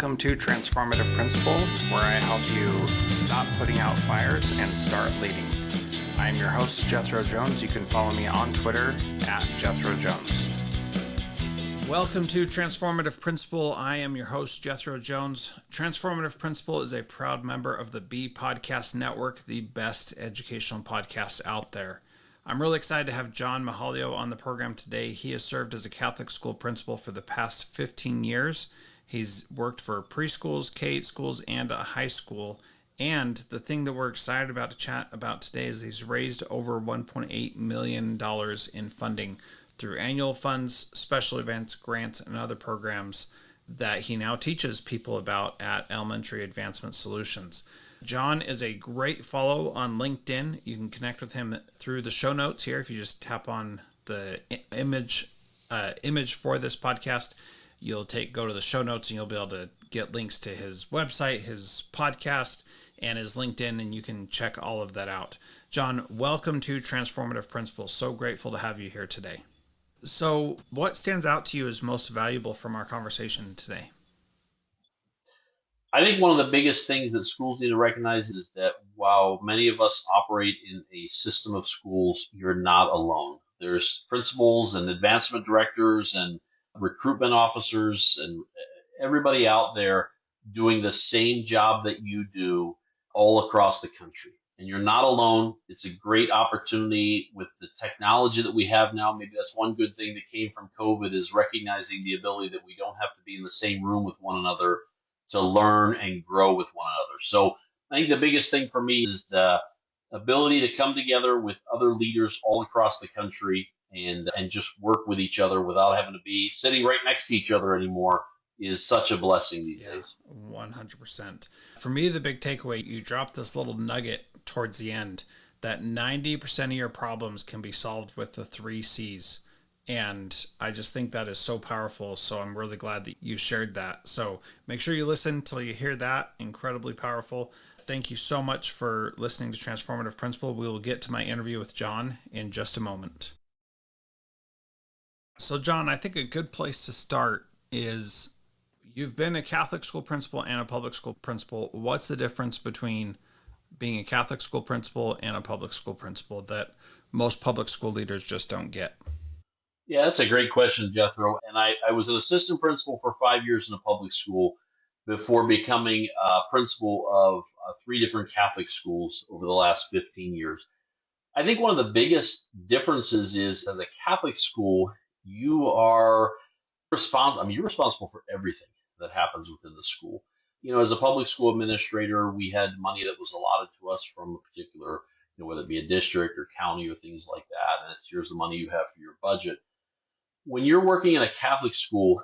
Welcome to Transformative Principle, where I help you stop putting out fires and start leading. I'm your host, Jethro Jones. You can follow me on Twitter at Jethro Jones. Welcome to Transformative Principle. I am your host, Jethro Jones. Transformative Principle is a proud member of the B Podcast Network, the best educational podcasts out there. I'm really excited to have John Mihalyo on the program today. He has served as a Catholic school principal for the past 15 years. He's worked for preschools, K-8 schools, and a high school. And the thing that we're excited about to chat about today is he's raised over $1.8 million in funding through annual funds, special events, grants, and other programs that he now teaches people about at Elementary Advancement Solutions. John is a great follow on LinkedIn. You can connect with him through the show notes here. If you just tap on the image for this podcast, you'll go to the show notes and you'll be able to get links to his website, his podcast, and his LinkedIn, and you can check all of that out. John, welcome to Transformative Principles. So grateful to have you here today. So what stands out to you as most valuable from our conversation today? I think one of the biggest things that schools need to recognize is that while many of us operate in a system of schools, you're not alone. There's principals and advancement directors and recruitment officers and everybody out there doing the same job that you do all across the country. And you're not alone. It's a great opportunity with the technology that we have now. Maybe that's one good thing that came from COVID, is recognizing the ability that we don't have to be in the same room with one another to learn and grow with one another. So I think the biggest thing for me is the ability to come together with other leaders all across the country and just work with each other without having to be sitting right next to each other anymore is such a blessing these days. 100%. For me, the big takeaway, you dropped this little nugget towards the end, that 90% of your problems can be solved with the 3 C's. And I just think that is so powerful. So I'm really glad that you shared that. So make sure you listen until you hear that. Incredibly powerful. Thank you so much for listening to Transformative Principle. We will get to my interview with John in just a moment. So John, I think a good place to start is you've been a Catholic school principal and a public school principal. What's the difference between being a Catholic school principal and a public school principal that most public school leaders just don't get? Yeah, that's a great question, Jethro. And I was an assistant principal for 5 years in a public school before becoming principal of 3 different Catholic schools over the last 15 years. I think one of the biggest differences is, as a Catholic school, you are responsible. I mean, you're responsible for everything that happens within the school. You know, as a public school administrator, we had money that was allotted to us from a particular, whether it be a district or county or things like that. And it's, here's the money you have for your budget. When you're working in a Catholic school,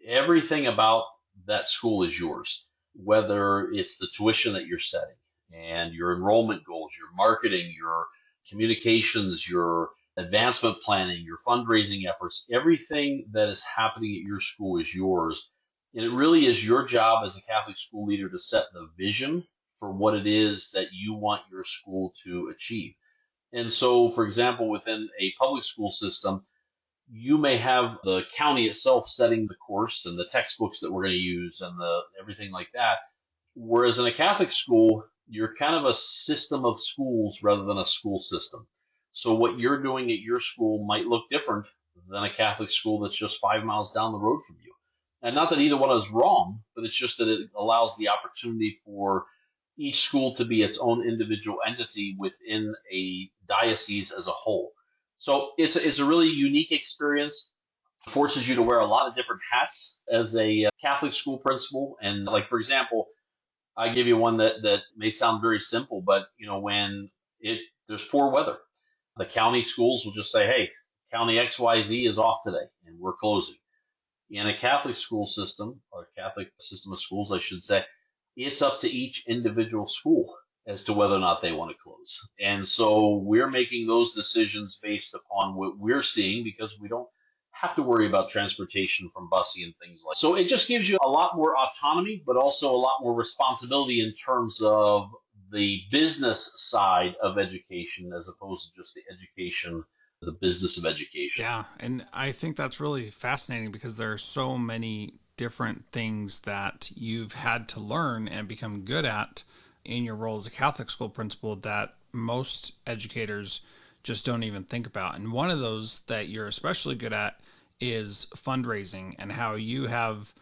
everything about that school is yours, whether it's the tuition that you're setting and your enrollment goals, your marketing, your communications, your advancement planning, your fundraising efforts. Everything that is happening at your school is yours. And it really is your job as a Catholic school leader to set the vision for what it is that you want your school to achieve. And so, for example, within a public school system, you may have the county itself setting the course and the textbooks that we're going to use and everything like that. Whereas in a Catholic school, you're kind of a system of schools rather than a school system. So what you're doing at your school might look different than a Catholic school that's just 5 miles down the road from you. And not that either one is wrong, but it's just that it allows the opportunity for each school to be its own individual entity within a diocese as a whole. So it's a really unique experience. It forces you to wear a lot of different hats as a Catholic school principal. And like, for example, I give you one that may sound very simple, but when there's poor weather, the county schools will just say, hey, county XYZ is off today and we're closing. In a Catholic school system, or Catholic system of schools, I should say, it's up to each individual school as to whether or not they want to close. And so we're making those decisions based upon what we're seeing, because we don't have to worry about transportation from busing and things like that. So it just gives you a lot more autonomy, but also a lot more responsibility in terms of the business side of education as opposed to just the education, the business of education. Yeah, and I think that's really fascinating because there are so many different things that you've had to learn and become good at in your role as a Catholic school principal that most educators just don't even think about. And one of those that you're especially good at is fundraising, and how you have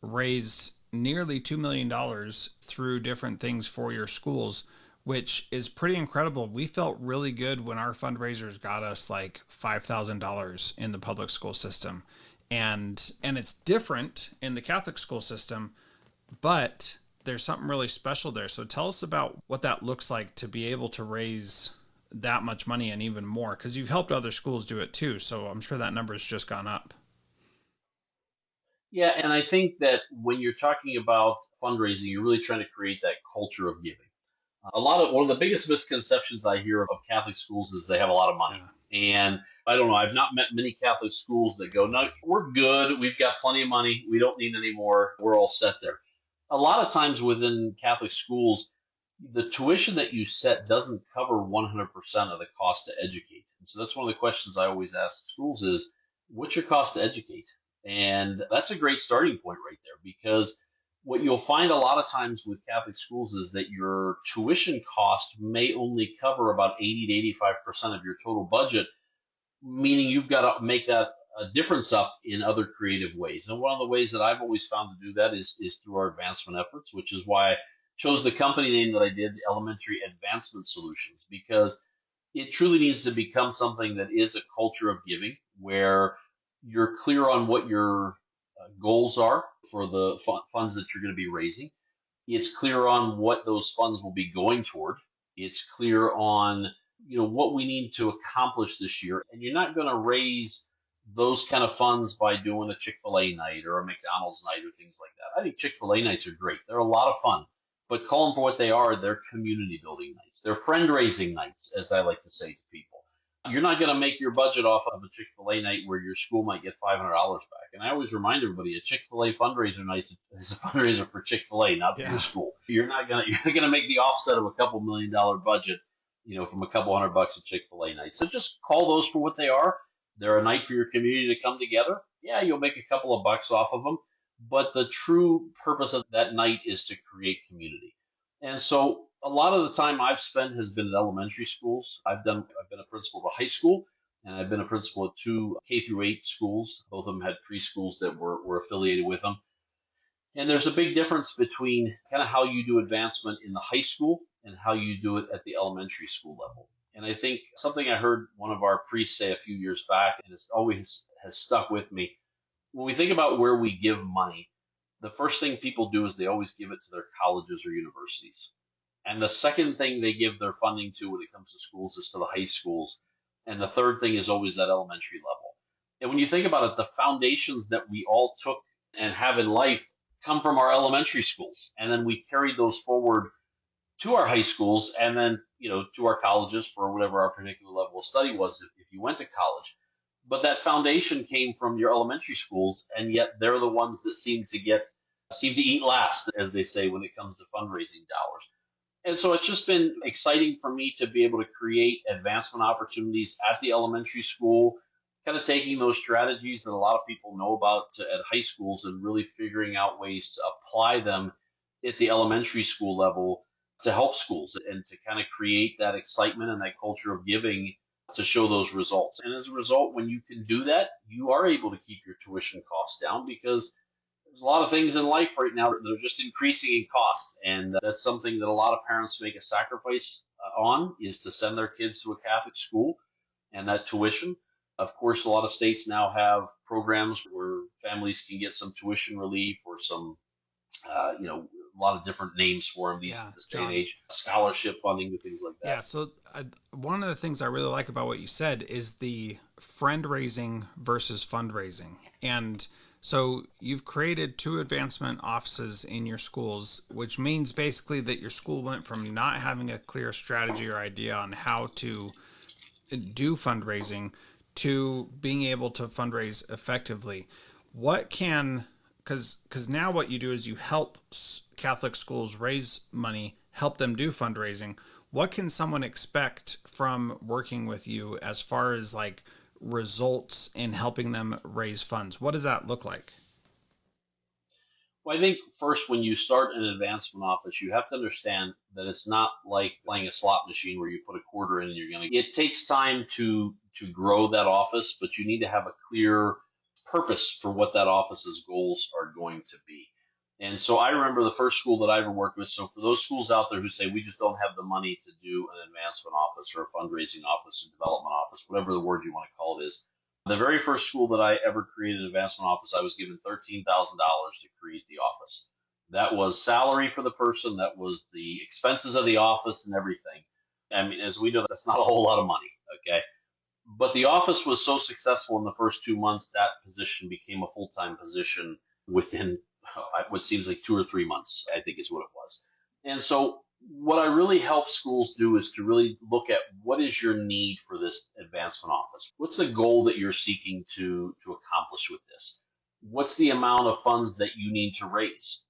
raised nearly $2 million through different things for your schools, which is pretty incredible. We felt really good when our fundraisers got us like $5,000 in the public school system. And it's different in the Catholic school system, but there's something really special there. So tell us about what that looks like to be able to raise that much money and even more, because you've helped other schools do it too. So I'm sure that number has just gone up. Yeah, and I think that when you're talking about fundraising, you're really trying to create that culture of giving. One of the biggest misconceptions I hear of Catholic schools is they have a lot of money. Yeah. And I don't know, I've not met many Catholic schools that go, no, we're good. We've got plenty of money. We don't need any more. We're all set there. A lot of times within Catholic schools, the tuition that you set doesn't cover 100% of the cost to educate. And so that's one of the questions I always ask schools is, what's your cost to educate? And that's a great starting point right there, because what you'll find a lot of times with Catholic schools is that your tuition cost may only cover about 80 to 85% of your total budget, meaning you've got to make that a difference up in other creative ways. And one of the ways that I've always found to do that is through our advancement efforts, which is why I chose the company name that I did, Elementary Advancement Solutions, because it truly needs to become something that is a culture of giving where you're clear on what your goals are for the funds that you're going to be raising. It's clear on what those funds will be going toward. It's clear on, what we need to accomplish this year. And you're not going to raise those kind of funds by doing a Chick-fil-A night or a McDonald's night or things like that. I think Chick-fil-A nights are great. They're a lot of fun. But call them for what they are. They're community building nights. They're friend-raising nights, as I like to say to people. You're not going to make your budget off of a Chick-fil-A night where your school might get $500 back. And I always remind everybody, a Chick-fil-A fundraiser night is a fundraiser for Chick-fil-A, not for your school. You're not going to make the offset of a couple $1 million budget, from a couple $100 a Chick-fil-A night. So just call those for what they are. They're a night for your community to come together. Yeah, you'll make a couple of bucks off of them, but the true purpose of that night is to create community. And so a lot of the time I've spent has been at elementary schools. I've been a principal of a high school, and I've been a principal at 2 K-8 schools. Both of them had preschools that were affiliated with them. And there's a big difference between kind of how you do advancement in the high school and how you do it at the elementary school level. And I think something I heard one of our priests say a few years back, and it's always has stuck with me. When we think about where we give money, the first thing people do is they always give it to their colleges or universities. And the second thing they give their funding to when it comes to schools is to the high schools. And the third thing is always that elementary level. And when you think about it, the foundations that we all took and have in life come from our elementary schools. And then we carried those forward to our high schools and then, to our colleges for whatever our particular level of study was if you went to college. But that foundation came from your elementary schools, and yet they're the ones that seem to eat last, as they say, when it comes to fundraising dollars. And so it's just been exciting for me to be able to create advancement opportunities at the elementary school, kind of taking those strategies that a lot of people know about at high schools and really figuring out ways to apply them at the elementary school level to help schools and to kind of create that excitement and that culture of giving to show those results. And as a result, when you can do that, you are able to keep your tuition costs down, because there's a lot of things in life right now that are just increasing in cost. And that's something that a lot of parents make a sacrifice on, is to send their kids to a Catholic school and that tuition. Of course, a lot of states now have programs where families can get some tuition relief or some, a lot of different names for them this day and age, scholarship funding and things like that. Yeah, so one of the things I really like about what you said is the friend raising versus fundraising. And so you've created 2 advancement offices in your schools, which means basically that your school went from not having a clear strategy or idea on how to do fundraising to being able to fundraise effectively. Because now what you do is you help Catholic schools raise money, help them do fundraising. What can someone expect from working with you as far as like results in helping them raise funds? What does that look like? Well, I think first, when you start an advancement office, you have to understand that it's not like playing a slot machine where you put a quarter in and you're going to. It takes time to grow that office, but you need to have a clear purpose for what that office's goals are going to be. And so I remember the first school that I ever worked with. So for those schools out there who say we just don't have the money to do an advancement office or a fundraising office or development office, whatever the word you want to call it is, the very first school that I ever created an advancement office, I was given $13,000 to create the office. That was salary for the person. That was the expenses of the office and everything. I mean, as we know, that's not a whole lot of money. Okay. But the office was so successful in the first 2 months, that position became a full-time position within what seems like 2 or 3 months, I think is what it was. And so what I really help schools do is to really look at what is your need for this advancement office? What's the goal that you're seeking to accomplish with this? What's the amount of funds that you need to raise?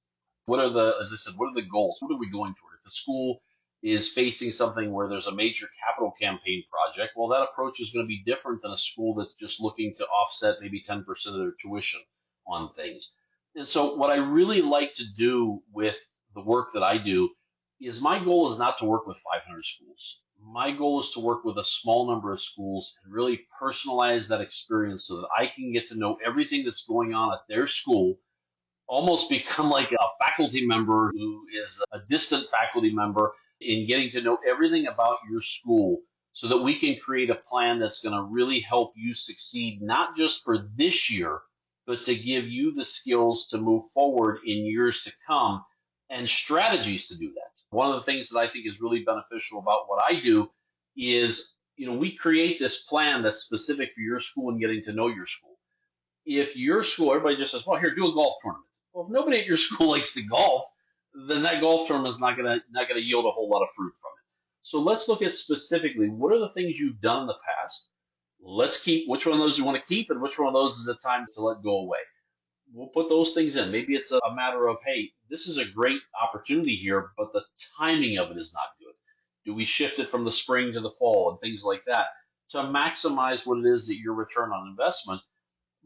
What are the, as I said, what are the goals? What are we going toward? If the school is facing something where there's a major capital campaign project, well, that approach is going to be different than a school that's just looking to offset maybe 10% of their tuition on things. And so what I really like to do with the work that I do is my goal is not to work with 500 schools. My goal is to work with a small number of schools and really personalize that experience so that I can get to know everything that's going on at their school, almost become like a faculty member who is a distant faculty member in getting to know everything about your school so that we can create a plan that's going to really help you succeed, not just for this year, but to give you the skills to move forward in years to come and strategies to do that. One of the things that I think is really beneficial about what I do is, we create this plan that's specific for your school and getting to know your school. If your school, everybody just says, well, here, do a golf tournament. Well, if nobody at your school likes to golf, then that golf tournament is not gonna yield a whole lot of fruit from it. So let's look at specifically what are the things you've done in the past. Let's keep which one of those you want to keep and which one of those is the time to let go away. We'll put those things in. Maybe it's a matter of, hey, this is a great opportunity here, but the timing of it is not good. Do we shift it from the spring to the fall and things like that to maximize what it is that your return on investment,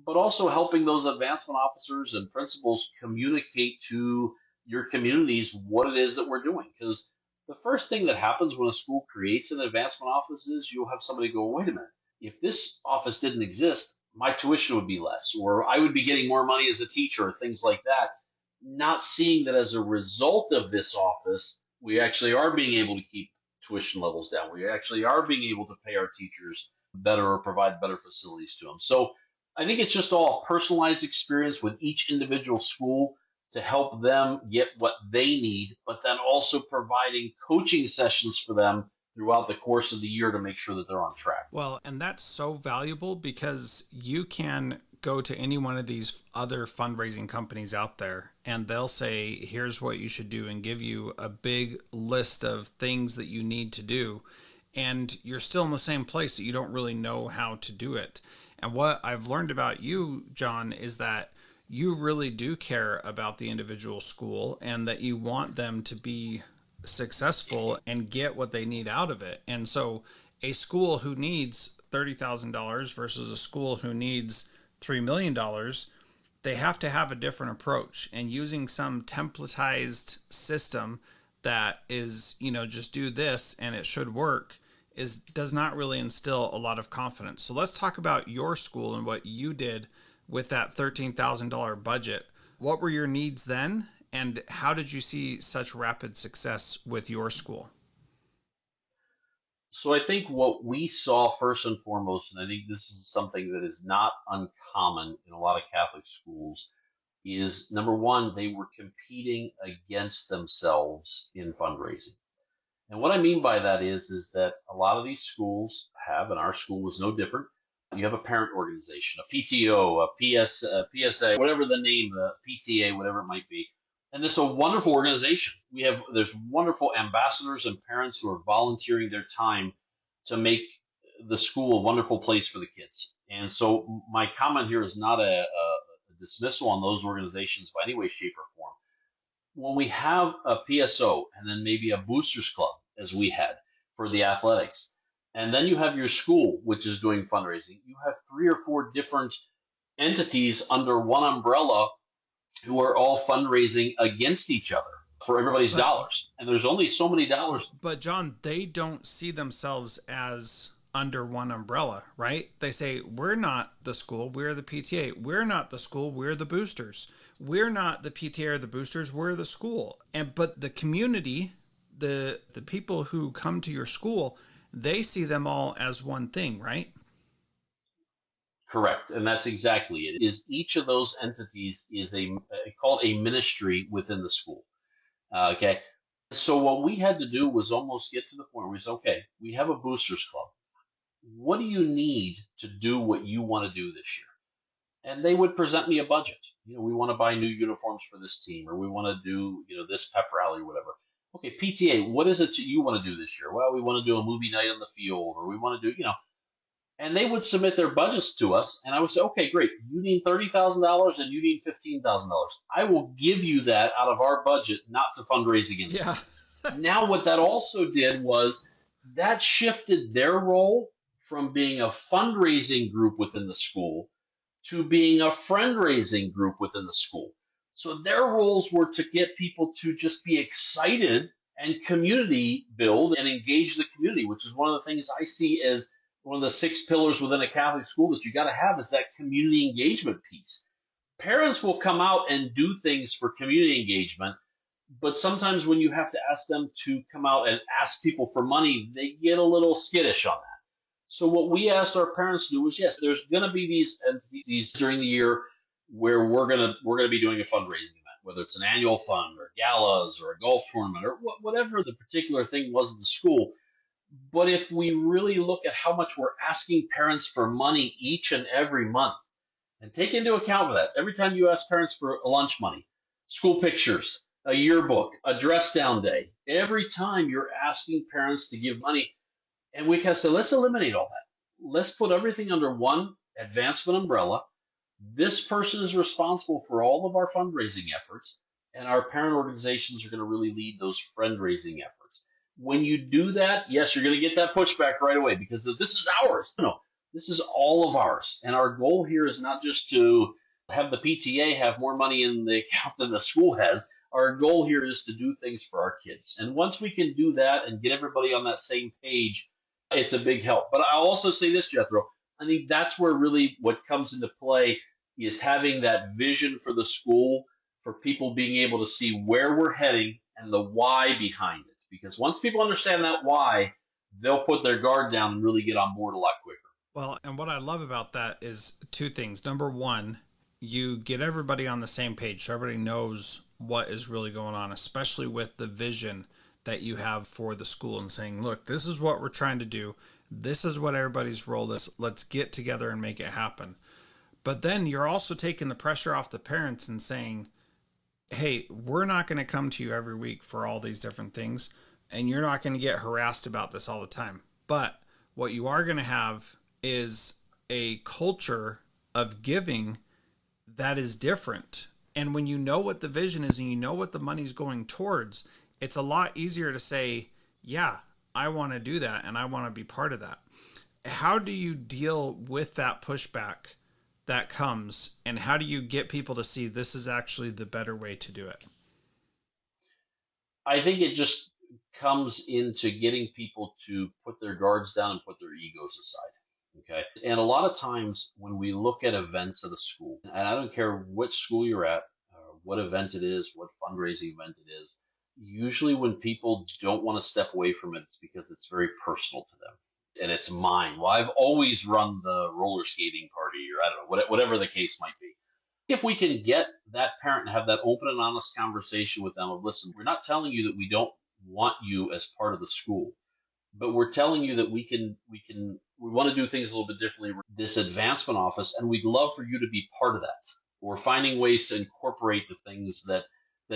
but also helping those advancement officers and principals communicate to your communities what it is that we're doing. Because the first thing that happens when a school creates an advancement office is you'll have somebody go, wait a minute, if this office didn't exist, my tuition would be less, or I would be getting more money as a teacher, or things like that. Not seeing that as a result of this office, we actually are being able to keep tuition levels down. We actually are being able to pay our teachers better or provide better facilities to them. So I think it's just all a personalized experience with each individual school to help them get what they need, but then also providing coaching sessions for them throughout the course of the year to make sure that they're on track. Well, and that's so valuable because you can go to any one of these other fundraising companies out there and they'll say, here's what you should do and give you a big list of things that you need to do. And you're still in the same place that you don't really know how to do it. And what I've learned about you, John, is that you really do care about the individual school and that you want them to be successful and get what they need out of it. And so a school who needs $30,000 versus a school who needs $3 million, they have to have a different approach. And using some templatized system that is, just do this and it should work does not really instill a lot of confidence. So let's talk about your school and what you did with that $13,000 budget. What were your needs then? And how did you see such rapid success with your school? So I think what we saw first and foremost, and I think this is something that is not uncommon in a lot of Catholic schools, is number one, they were competing against themselves in fundraising. And what I mean by that is that a lot of these schools have, and our school was no different. You have a parent organization, a PTO, a PSA, whatever the name, a PTA, whatever it might be. And it's a wonderful organization. There's wonderful ambassadors and parents who are volunteering their time to make the school a wonderful place for the kids. And so my comment here is not a dismissal on those organizations by any way, shape, or form. When we have a PSO and then maybe a boosters club, as we had for the athletics, and then you have your school, which is doing fundraising, you have 3 or 4 different entities under one umbrella who are all fundraising against each other for everybody's But dollars. And there's only so many dollars. but John, they don't see themselves as under one umbrella, right? They say we're not the school, we're the PTA. We're not the school, we're the boosters. We're not the PTA or the boosters, we're the school. And but the community, the people who come to your school, they see them all as one thing, right? Correct. And that's exactly it. Is each of those entities is called a ministry within the school. Okay. So what we had to do was almost get to the point where we said, okay, we have a boosters club. What do you need to do what you want to do this year? And they would present me a budget. We want to buy new uniforms for this team, or we want to do, this pep rally or whatever. Okay, PTA, what is it that you want to do this year? Well, we want to do a movie night on the field, or we want to do, and they would submit their budgets to us, and I would say, okay, great, you need $30,000 and you need $15,000. I will give you that out of our budget, not to fundraise against Yeah. you. Now, what that also did was that shifted their role from being a fundraising group within the school to being a friend-raising group within the school. So their roles were to get people to just be excited and community build and engage the community, which is one of the things I see as one of the 6 pillars within a Catholic school that you got to have is that community engagement piece. Parents will come out and do things for community engagement, but sometimes when you have to ask them to come out and ask people for money, they get a little skittish on that. So what we asked our parents to do was, yes, there's going to be these entities during the year where we're gonna be doing a fundraising event, whether it's an annual fund or galas or a golf tournament or whatever the particular thing was at the school. But if we really look at how much we're asking parents for money each and every month, and take into account that every time you ask parents for a lunch money, school pictures, a yearbook, a dress down day, every time you're asking parents to give money, and we can say, let's eliminate all that. Let's put everything under one advancement umbrella. This person is responsible for all of our fundraising efforts, and our parent organizations are going to really lead those fundraising efforts. When you do that, yes, you're going to get that pushback right away because this is ours. No, this is all of ours. And our goal here is not just to have the PTA have more money in the account than the school has. Our goal here is to do things for our kids. And once we can do that and get everybody on that same page, it's a big help. But I'll also say this, Jethro, I think that's where really what comes into play is having that vision for the school, for people being able to see where we're heading and the why behind it. Because once people understand that why, they'll put their guard down and really get on board a lot quicker. Well, and what I love about that is 2 things. Number one, you get everybody on the same page so everybody knows what is really going on, especially with the vision that you have for the school and saying, look, this is what we're trying to do. This is what everybody's role is. Let's get together and make it happen. But then you're also taking the pressure off the parents and saying, hey, we're not going to come to you every week for all these different things, and you're not going to get harassed about this all the time. But what you are going to have is a culture of giving that is different. And when you know what the vision is and you know what the money's going towards, it's a lot easier to say, yeah, I want to do that and I want to be part of that. How do you deal with that pushback that comes, and how do you get people to see this is actually the better way to do it? I think it just comes into getting people to put their guards down and put their egos aside. Okay. And a lot of times when we look at events at a school, and I don't care which school you're at, what event it is, what fundraising event it is, usually when people don't want to step away from it, it's because it's very personal to them. And it's mine. Well, I've always run the roller skating party, or I don't know, whatever the case might be. If we can get that parent and have that open and honest conversation with them of, listen, we're not telling you that we don't want you as part of the school, but we're telling you that we want to do things a little bit differently. This advancement office, and we'd love for you to be part of that. We're finding ways to incorporate the things that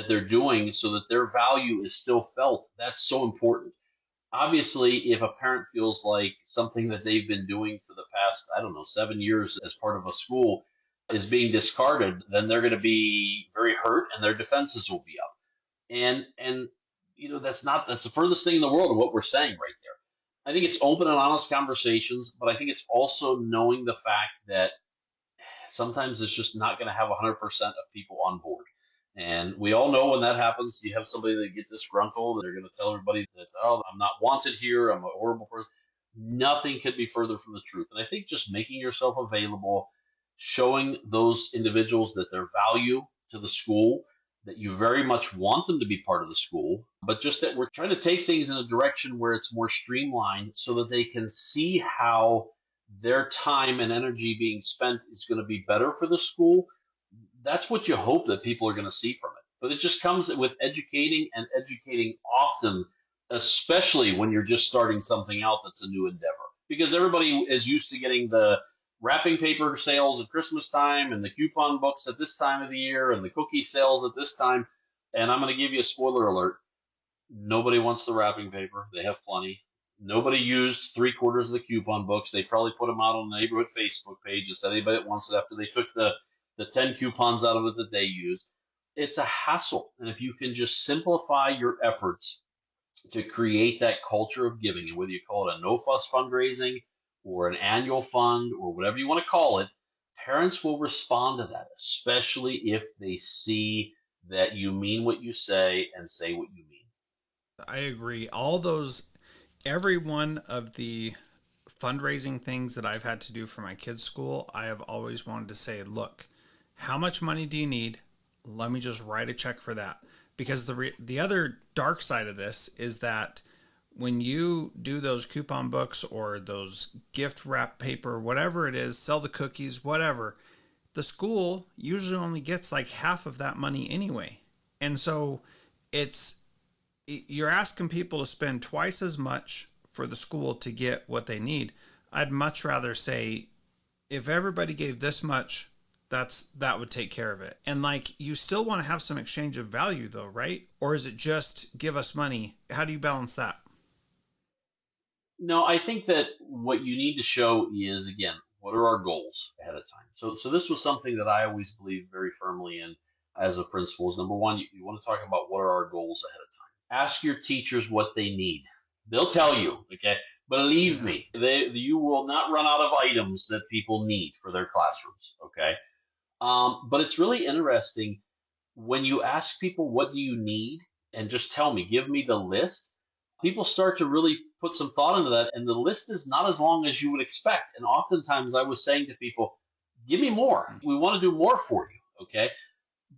they're doing so that their value is still felt. That's so important. Obviously, if a parent feels like something that they've been doing for the past, I don't know, 7 years as part of a school is being discarded, then they're going to be very hurt and their defenses will be up. And that's the furthest thing in the world of what we're saying right there. I think it's open and honest conversations, but I think it's also knowing the fact that sometimes it's just not going to have 100% of people on board. And we all know when that happens, you have somebody that gets disgruntled and they're going to tell everybody that, oh, I'm not wanted here. I'm a horrible person. Nothing could be further from the truth. And I think just making yourself available, showing those individuals that their value to the school, that you very much want them to be part of the school, but just that we're trying to take things in a direction where it's more streamlined so that they can see how their time and energy being spent is going to be better for the school. That's what you hope that people are going to see from it. But it just comes with educating and educating often, especially when you're just starting something out that's a new endeavor. Because everybody is used to getting the wrapping paper sales at Christmas time and the coupon books at this time of the year and the cookie sales at this time. And I'm going to give you a spoiler alert. Nobody wants the wrapping paper. They have plenty. Nobody used 3/4 of the coupon books. They probably put them out on the neighborhood Facebook page. Just anybody that wants it after they took the 10 coupons out of it that they used. It's a hassle. And if you can just simplify your efforts to create that culture of giving, and whether you call it a no fuss fundraising or an annual fund or whatever you want to call it, parents will respond to that, especially if they see that you mean what you say and say what you mean. I agree. Every one of the fundraising things that I've had to do for my kids' school, I have always wanted to say, look, how much money do you need? Let me just write a check for that. Because the other dark side of this is that when you do those coupon books or those gift wrap paper, whatever it is, sell the cookies, whatever, the school usually only gets like half of that money anyway. And so it's you're asking people to spend twice as much for the school to get what they need. I'd much rather say if everybody gave this much, that would take care of it. And like you still want to have some exchange of value though, right? Or is it just give us money? How do you balance that? No, I think that what you need to show is, again, what are our goals ahead of time? So this was something that I always believed very firmly in as a principal is number one, you want to talk about what are our goals ahead of time. Ask your teachers what they need. They'll tell you, okay? Believe Yeah. me, you will not run out of items that people need for their classrooms, okay? But it's really interesting when you ask people, what do you need? And just tell me, give me the list. People start to really put some thought into that. And the list is not as long as you would expect. And oftentimes I was saying to people, give me more. We want to do more for you. Okay.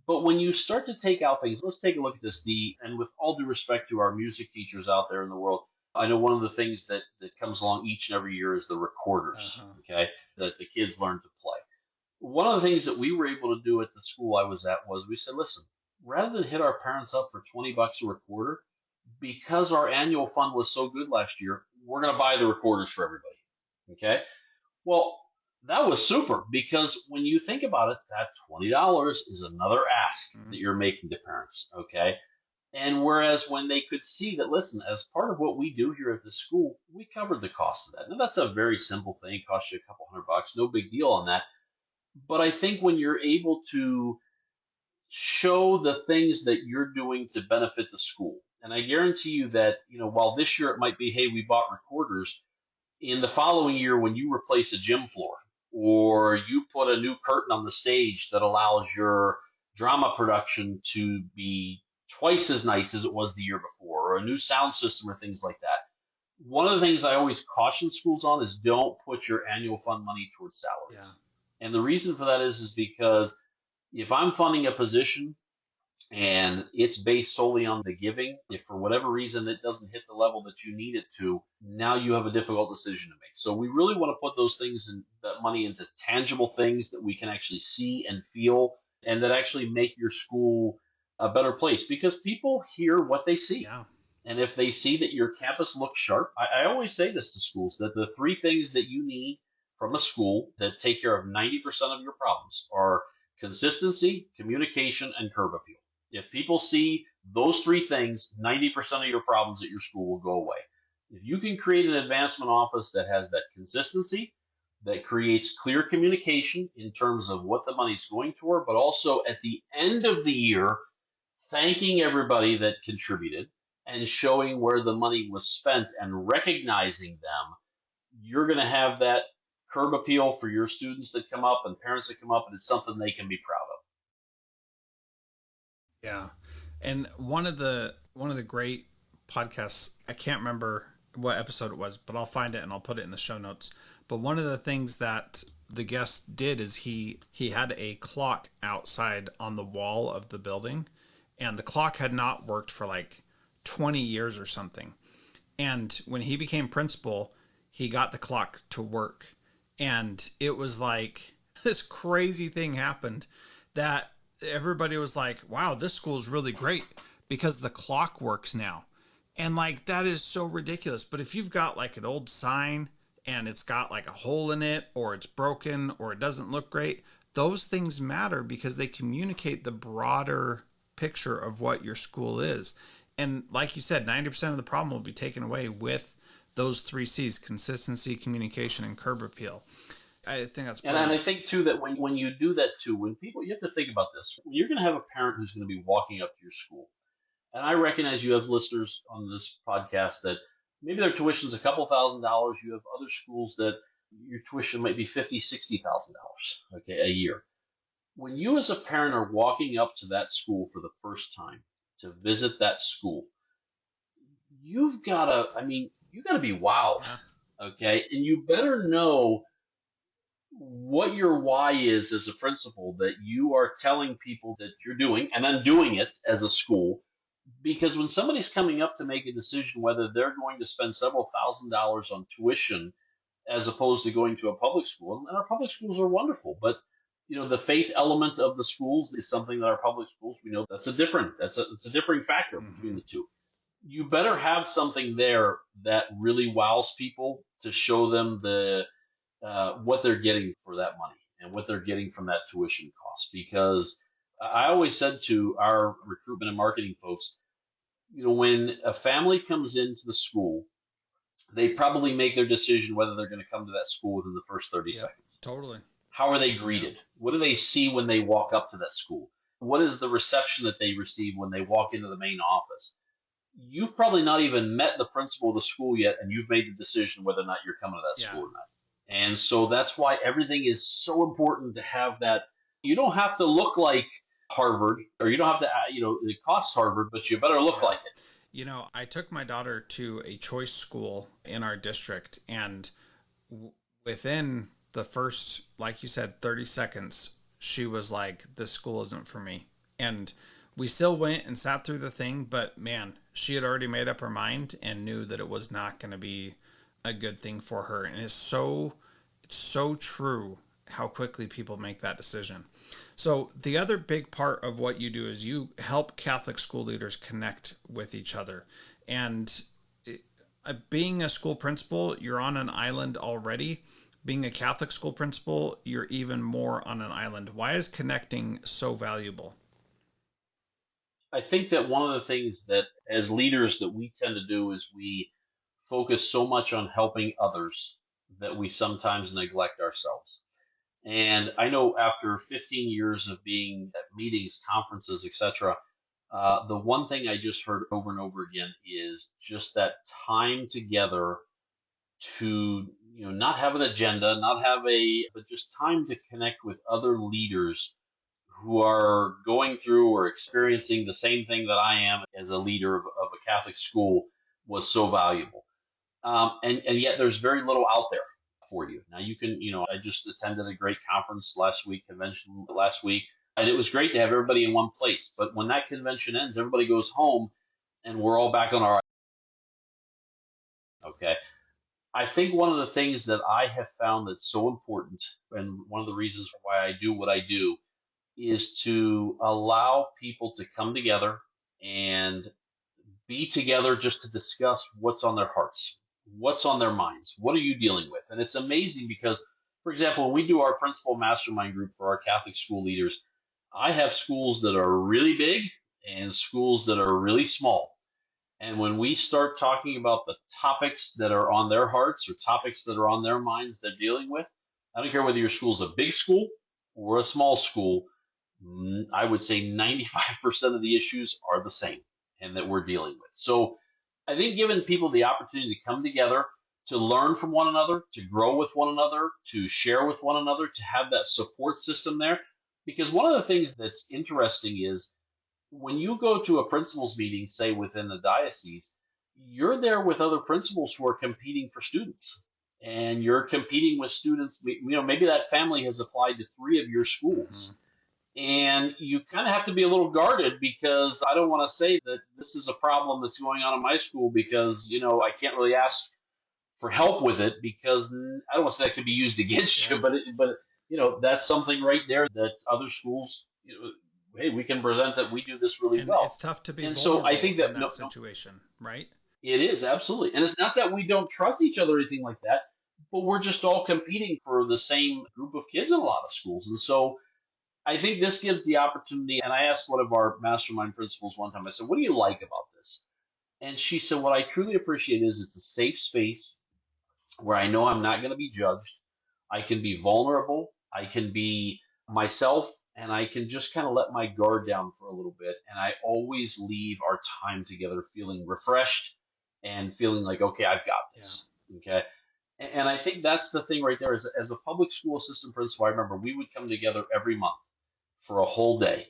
But when you start to take out things, let's take a look at this. And with all due respect to our music teachers out there in the world, I know one of the things that comes along each and every year is the recorders. Uh-huh. Okay. That the kids learn to play. One of the things that we were able to do at the school I was at was we said, listen, rather than hit our parents up for $20 a recorder, because our annual fund was so good last year, we're going to buy the recorders for everybody. Okay. Well, that was super because when you think about it, that $20 is another ask Mm-hmm. that you're making to parents. Okay. And whereas when they could see that, listen, as part of what we do here at the school, we covered the cost of that. Now that's a very simple thing. It costs you a couple $100, no big deal on that. But I think when you're able to show the things that you're doing to benefit the school, and I guarantee you that, while this year it might be, hey, we bought recorders, in the following year when you replace a gym floor or you put a new curtain on the stage that allows your drama production to be twice as nice as it was the year before, or a new sound system or things like that. One of the things I always caution schools on is don't put your annual fund money towards salaries. Yeah. And the reason for that is because if I'm funding a position and it's based solely on the giving, if for whatever reason it doesn't hit the level that you need it to, now you have a difficult decision to make. So we really want to put those things and that money into tangible things that we can actually see and feel and that actually make your school a better place because people hear what they see. Yeah. And if they see that your campus looks sharp, I always say this to schools, that the three things that you need from a school that take care of 90% of your problems are consistency, communication, and curb appeal. If people see those three things, 90% of your problems at your school will go away. If you can create an advancement office that has that consistency, that creates clear communication in terms of what the money's going toward, but also at the end of the year, thanking everybody that contributed and showing where the money was spent and recognizing them, you're going to have that curb appeal for your students that come up and parents that come up, and it's something they can be proud of. Yeah. And one of the great podcasts, I can't remember what episode it was, but I'll find it and I'll put it in the show notes. But one of the things that the guest did is he had a clock outside on the wall of the building, and the clock had not worked for like 20 years or something. And when he became principal, he got the clock to work. And it was like this crazy thing happened that everybody was like, wow, this school is really great because the clock works now. And like, that is so ridiculous. But if you've got like an old sign and it's got like a hole in it, or it's broken, or it doesn't look great, those things matter because they communicate the broader picture of what your school is. And like you said, 90% of the problem will be taken away with those three C's: consistency, communication, and curb appeal. I think that's And brilliant. I think too that when you do that too, when people, you have to think about this. You're going to have a parent who's going to be walking up to your school, and I recognize you have listeners on this podcast that maybe their tuition is a couple $1,000s. You have other schools that your tuition might be $50,000, $60,000, okay, a year. When you as a parent are walking up to that school for the first time to visit that school, you've got to, I mean, you got to be wowed, Yeah. okay, and you better know what your why is as a principal, that you are telling people that you're doing and then doing it as a school. Because when somebody's coming up to make a decision whether they're going to spend several $1,000s on tuition as opposed to going to a public school, and our public schools are wonderful, but the faith element of the schools is something that our public schools, we know it's a differing factor between Mm-hmm. the two. You better have something there that really wows people to show them what they're getting for that money and what they're getting from that tuition cost. Because I always said to our recruitment and marketing folks, when a family comes into the school, they probably make their decision whether they're going to come to that school within the first 30 Yep. seconds. Totally. How are they Yep. greeted? What do they see when they walk up to that school? What is the reception that they receive when they walk into the main office? You've probably not even met the principal of the school yet, and you've made the decision whether or not you're coming to that Yeah. school or not. And so that's why everything is so important to have that. You don't have to look like Harvard, or you don't have to, it costs Harvard, but you better look Yeah. like it. I took my daughter to a choice school in our district, and within the first, like you said, 30 seconds, she was like, this school isn't for me. And we still went and sat through the thing, but man, she had already made up her mind and knew that it was not going to be a good thing for her. And it's so true how quickly people make that decision. So the other big part of what you do is you help Catholic school leaders connect with each other. And being a school principal, you're on an island already. Being a Catholic school principal, you're even more on an island. Why is connecting so valuable? I think that one of the things that as leaders that we tend to do is we focus so much on helping others that we sometimes neglect ourselves. And I know after 15 years of being at meetings, conferences, etc., the one thing I just heard over and over again is just that time together to not have an agenda, not have but just time to connect with other leaders who are going through or experiencing the same thing that I am as a leader of a Catholic school was so valuable. And yet there's very little out there for you. Now you can, I just attended a great conference last week, convention last week, and it was great to have everybody in one place. But when that convention ends, everybody goes home and we're all back on our, okay. I think one of the things that I have found that's so important, and one of the reasons why I do what I do, is to allow people to come together and be together just to discuss what's on their hearts, what's on their minds, what are you dealing with? And it's amazing because, for example, when we do our principal mastermind group for our Catholic school leaders, I have schools that are really big and schools that are really small. And when we start talking about the topics that are on their hearts or topics that are on their minds they're dealing with, I don't care whether your school is a big school or a small school, I would say 95% of the issues are the same and that we're dealing with. So I think giving people the opportunity to come together, to learn from one another, to grow with one another, to share with one another, to have that support system there. Because one of the things that's interesting is when you go to a principals meeting, say within the diocese, you're there with other principals who are competing for students. And you're competing with students, maybe that family has applied to 3 of your Mm-hmm. schools. And you kind of have to be a little guarded because I don't want to say that this is a problem that's going on in my school because, I can't really ask for help with it because I don't want to say that could be used against you, Yeah. but that's something right there that other schools, hey, we can present that we do this really And well. it's tough to be And so I vulnerable think in that that no, situation, right? it is absolutely, and it's not that we don't trust each other or anything like that, but we're just all competing for the same group of kids in a lot of schools, and so I think this gives the opportunity. And I asked one of our mastermind principals one time. I said, "What do you like about this?" And she said, "What I truly appreciate is it's a safe space where I know I'm not going to be judged. I can be vulnerable. I can be myself, and I can just kind of let my guard down for a little bit. And I always leave our time together feeling refreshed and feeling like, okay, I've got Yeah. this." Okay. And I think that's the thing right there. As a public school assistant principal, I remember we would come together every month for a whole day.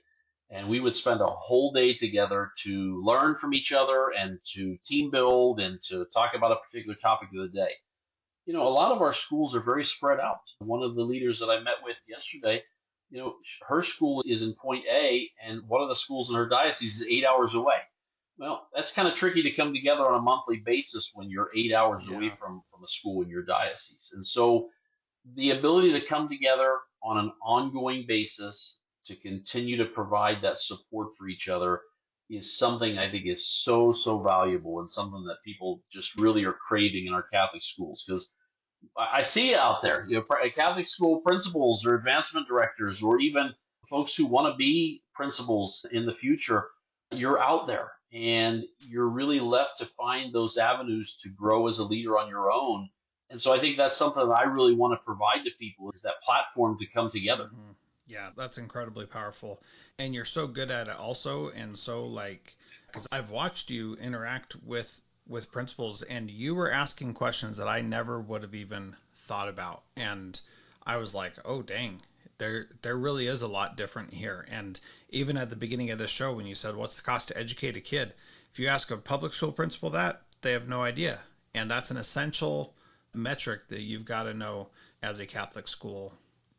And we would spend a whole day together to learn from each other and to team build and to talk about a particular topic of the day. A lot of our schools are very spread out. One of the leaders that I met with yesterday, her school is in point A, and one of the schools in her diocese is 8 hours away. Well, that's kind of tricky to come together on a monthly basis when you're 8 hours away Yeah. from a school in your diocese. And so the ability to come together on an ongoing basis to continue to provide that support for each other is something I think is so, so valuable and something that people just really are craving in our Catholic schools. Because I see it out there, Catholic school principals or advancement directors, or even folks who want to be principals in the future. You're out there and you're really left to find those avenues to grow as a leader on your own. And so I think that's something that I really want to provide to people is that platform to come together. Mm-hmm. Yeah, that's incredibly powerful. And you're so good at it also. And so, like, because I've watched you interact with principals, and you were asking questions that I never would have even thought about. And I was like, oh, dang. There really is a lot different here. And even at the beginning of this show, when you said, what's the cost to educate a kid? If you ask a public school principal that, they have no idea. And that's an essential metric that you've got to know as a Catholic school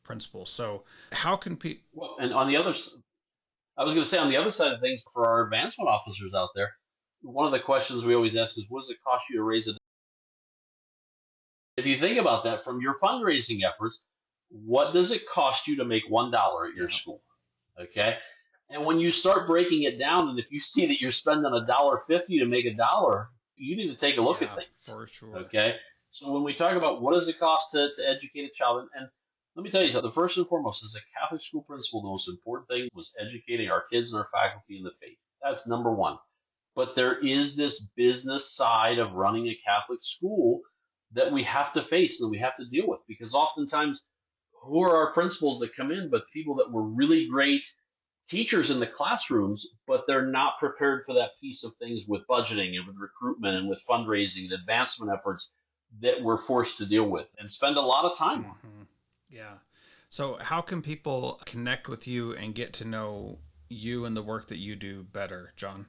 principal. So, how can people? Well, and I was going to say on the other side of things for our advancement officers out there, one of the questions we always ask is, what does it cost you to raise a? If you think about that from your fundraising efforts, what does it cost you to make $1 at your Yeah, school? Okay. And when you start breaking it down, and if you see that you're spending $1.50 to make $1, you need to take a look at yeah, things. for sure. Okay. So when we talk about what does it cost to educate a child, and let me tell you, the first and foremost, as a Catholic school principal, the most important thing was educating our kids and our faculty in the faith. That's number one. But there is this business side of running a Catholic school that we have to face and we have to deal with because oftentimes who are our principals that come in, but people that were really great teachers in the classrooms, but they're not prepared for that piece of things with budgeting and with recruitment and with fundraising and advancement efforts that we're forced to deal with and spend a lot of time on. Mm-hmm. Yeah. So, how can people connect with you and get to know you and the work that you do better, John?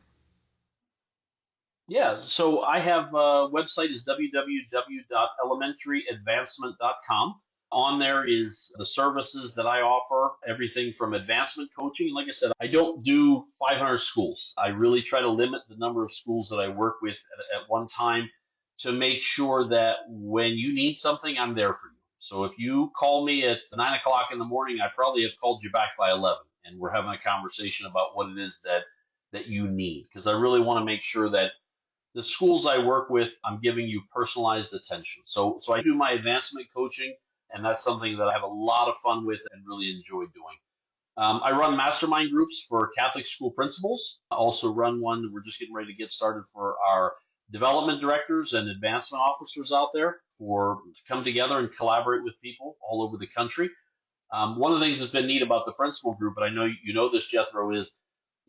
Yeah, so I have a website is www.elementaryadvancement.com. On there is the services that I offer, everything from advancement coaching. Like I said, I don't do 500 schools. I really try to limit the number of schools that I work with at one time to make sure that when you need something, I'm there for you. So if you call me at 9 o'clock in the morning, I probably have called you back by 11, and we're having a conversation about what it is that you need. Because I really want to make sure that the schools I work with, I'm giving you personalized attention. So I do my advancement coaching, and that's something that I have a lot of fun with and really enjoy doing. I run mastermind groups for Catholic school principals. I also run one. We're just getting ready to get started for our development directors and advancement officers out there for to come together and collaborate with people all over the country. One of the things that's been neat about the principal group, and I know you know this, Jethro, is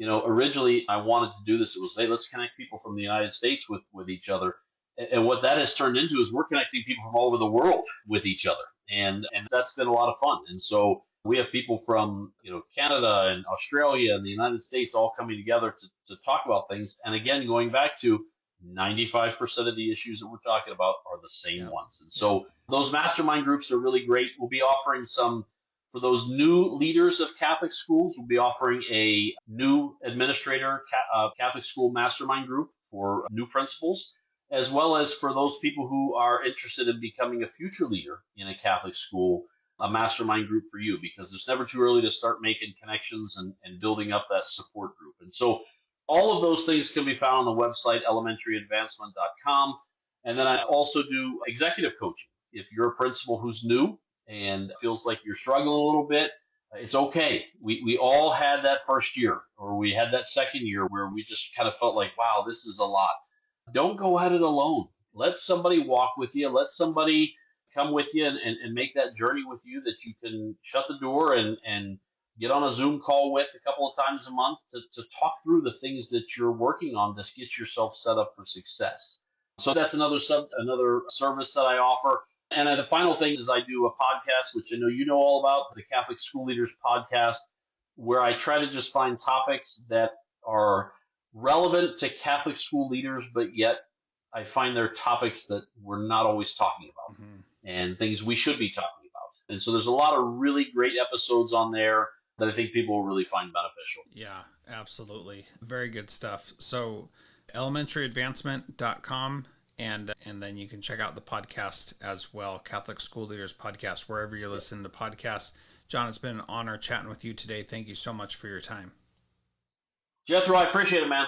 originally I wanted to do this. It was, hey, let's connect people from the United States with each other. And what that has turned into is we're connecting people from all over the world with each other. And that's been a lot of fun. And so We have people from, Canada and Australia and the United States all coming together to talk about things. And again, going back to 95% of the issues that we're talking about are the same Yeah. ones. And so those mastermind groups are really great. We'll be offering for those new leaders of Catholic schools, we'll be offering a new administrator Catholic school mastermind group for new principals, as well as for those people who are interested in becoming a future leader in a Catholic school, a mastermind group for you, because it's never too early to start making connections and building up that support group. And so all of those things can be found on the website, elementaryadvancement.com. And then I also do executive coaching. If you're a principal who's new and feels like you're struggling a little bit, it's okay. We all had that first year, or we had that second year where we just kind of felt like, wow, this is a lot. Don't go at it alone. Let somebody walk with you. Let somebody come with you and make that journey with you, that you can shut the door and get on a Zoom call with a couple of times a month to talk through the things that you're working on to get yourself set up for success. So that's another service that I offer. And the final thing is I do a podcast, which I know you know all about, the Catholic School Leaders Podcast, where I try to just find topics that are relevant to Catholic school leaders, but yet I find they're topics that we're not always talking about and things we should be talking about. And so there's a lot of really great episodes on there that I think people will really find beneficial. Yeah, absolutely. Very good stuff. So elementaryadvancement.com, and then you can check out the podcast as well, Catholic School Leaders Podcast, wherever you're listening to podcasts. John, it's been an honor chatting with you today. Thank you so much for your time. Jethro, I appreciate it, man.